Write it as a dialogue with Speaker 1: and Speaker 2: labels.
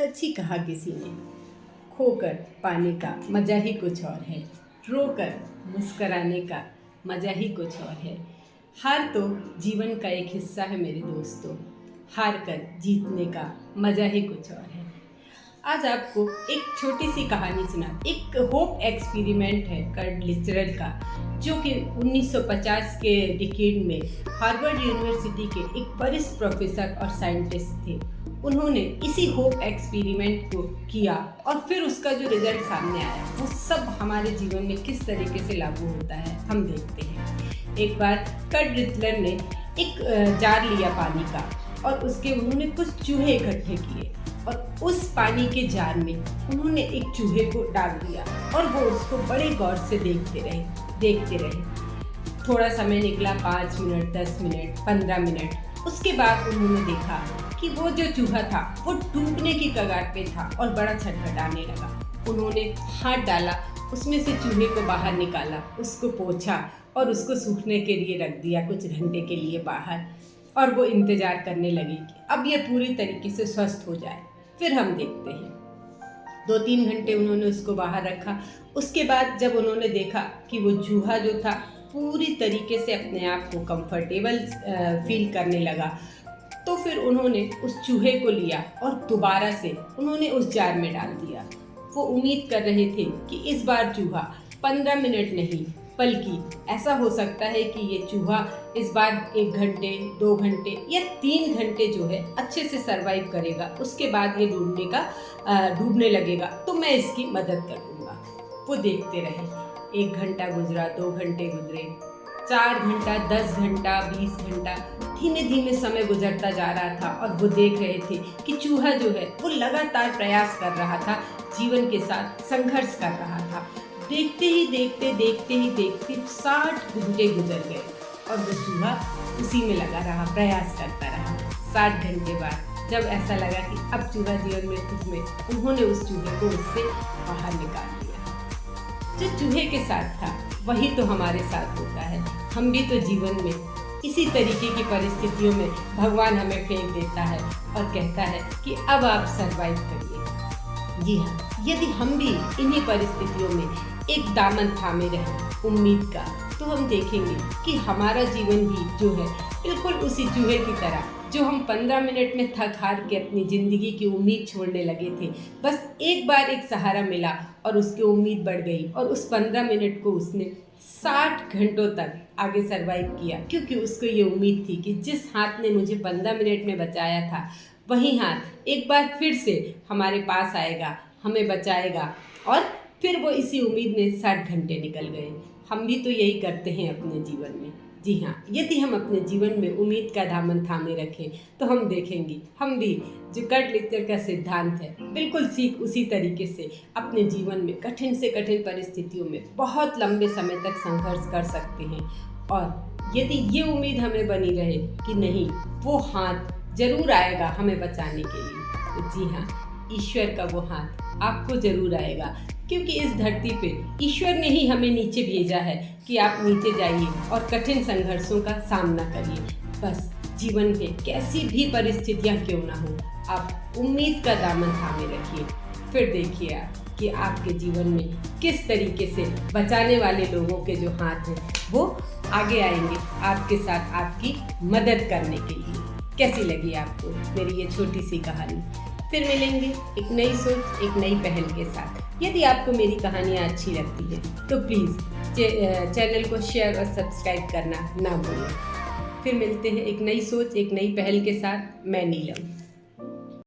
Speaker 1: सच ही कहा किसी ने, खोकर पाने का मज़ा ही कुछ और है, रोकर मुस्कराने का मज़ा ही कुछ और है। हार तो जीवन का एक हिस्सा है मेरे दोस्तों, हार कर जीतने का मज़ा ही कुछ और है। आज आपको एक छोटी सी कहानी सुना, एक होप एक्सपेरिमेंट है कर्ट लिचरल का, जो कि 1950 के डिकेड में हार्वर्ड यूनिवर्सिटी के एक वरिष्ठ प्रोफेसर और साइंटिस्ट थे। उन्होंने इसी होप एक्सपेरिमेंट को किया और फिर उसका जो रिजल्ट सामने आया वो सब हमारे जीवन में किस तरीके से लागू होता है हम देखते हैं। एक बार कर्ट लिचरल ने एक जार लिया पानी का और उसके उन्होंने कुछ चूहे इकट्ठे किए और उस पानी के जार में उन्होंने एक चूहे को डाल दिया और वो उसको बड़े गौर से देखते रहे। थोड़ा समय निकला, 5 मिनट, 10 मिनट, 15 मिनट। उसके बाद उन्होंने देखा कि वो जो चूहा था वो डूबने की कगार पे था और बड़ा छटपटाने लगा। उन्होंने हाथ डाला, उसमें से चूहे को बाहर निकाला, उसको पोंछा और उसको सूखने के लिए रख दिया कुछ घंटे के लिए बाहर, और वो इंतज़ार करने लगी कि अब ये पूरी तरीके से स्वस्थ हो जाए। फिर हम देखते हैं 2-3 घंटे उन्होंने उसको बाहर रखा। उसके बाद जब उन्होंने देखा कि वो चूहा जो था पूरी तरीके से अपने आप को कंफर्टेबल फील करने लगा, तो फिर उन्होंने उस चूहे को लिया और दोबारा से उन्होंने उस जार में डाल दिया। वो उम्मीद कर रहे थे कि इस बार चूहा 15 मिनट नहीं बल्कि ऐसा हो सकता है कि ये चूहा इस बार 1 घंटे, 2 घंटे या 3 घंटे जो है अच्छे से सरवाइव करेगा। उसके बाद ये डूबने लगेगा तो मैं इसकी मदद कर दूँगा। वो देखते रहे, 1 घंटा गुजरा, 2 घंटे गुजरे, 4 घंटा, 10 घंटा, 20 घंटा, धीमे धीमे समय गुजरता जा रहा था और वो देख रहे थे कि चूहा जो है वो लगातार प्रयास कर रहा था, जीवन के साथ संघर्ष कर रहा था। देखते ही देखते 60 घंटे गुजर गए और वो चूहा उसी में लगा रहा, प्रयास करता रहा। 60 घंटे बाद जब ऐसा लगा कि अब चूहा जीवन में खुश में, उन्होंने उस चूहे को उससे बाहर निकाल दिया। जो चूहे के साथ था वही तो हमारे साथ होता है। हम भी तो जीवन में इसी तरीके की परिस्थितियों में भगवान हमें फेंक देता है और कहता है कि अब आप सरवाइव करिए। जी हाँ, यदि हम भी इन्हीं परिस्थितियों में एक दामन थामे रहें उम्मीद का, तो हम देखेंगे कि हमारा जीवन भी जो है बिल्कुल उसी चूहे की तरह, जो हम 15 मिनट में थक हार के अपनी ज़िंदगी की उम्मीद छोड़ने लगे थे, बस एक बार एक सहारा मिला और उसकी उम्मीद बढ़ गई और उस 15 मिनट को उसने 60 घंटों तक आगे सरवाइव किया, क्योंकि उसको ये उम्मीद थी कि जिस हाथ ने मुझे 15 मिनट में बचाया था वही हाथ एक बार फिर से हमारे पास आएगा, हमें बचाएगा। और फिर वो इसी उम्मीद में 60 घंटे निकल गए। हम भी तो यही करते हैं अपने जीवन में। जी हाँ, यदि हम अपने जीवन में उम्मीद का दामन थामे रखें तो हम देखेंगे हम भी जो कर्ट लिचरल का सिद्धांत है बिल्कुल सीख उसी तरीके से अपने जीवन में कठिन से कठिन परिस्थितियों में बहुत लंबे समय तक संघर्ष कर सकते हैं। और यदि ये उम्मीद हमें बनी रहे कि नहीं, वो हाथ जरूर आएगा हमें बचाने के लिए, तो जी हाँ, ईश्वर का वो हाथ आपको जरूर आएगा, क्योंकि इस धरती पे ईश्वर ने ही हमें नीचे भेजा है कि आप नीचे जाइए और कठिन संघर्षों का सामना करिए। बस जीवन में कैसी भी परिस्थितियां क्यों ना हो, आप उम्मीद का दामन थामे रखिए। फिर देखिए आप कि आपके जीवन में किस तरीके से बचाने वाले लोगों के जो हाथ हैं वो आगे आएंगे आपके साथ आपकी मदद करने के लिए। कैसी लगी आपको मेरी ये छोटी सी कहानी? फिर मिलेंगे एक नई सोच, एक नई पहल के साथ। यदि आपको मेरी कहानियाँ अच्छी लगती हैं तो प्लीज़ चैनल को शेयर और सब्सक्राइब करना ना भूलें। फिर मिलते हैं एक नई सोच, एक नई पहल के साथ। मैं नीलम।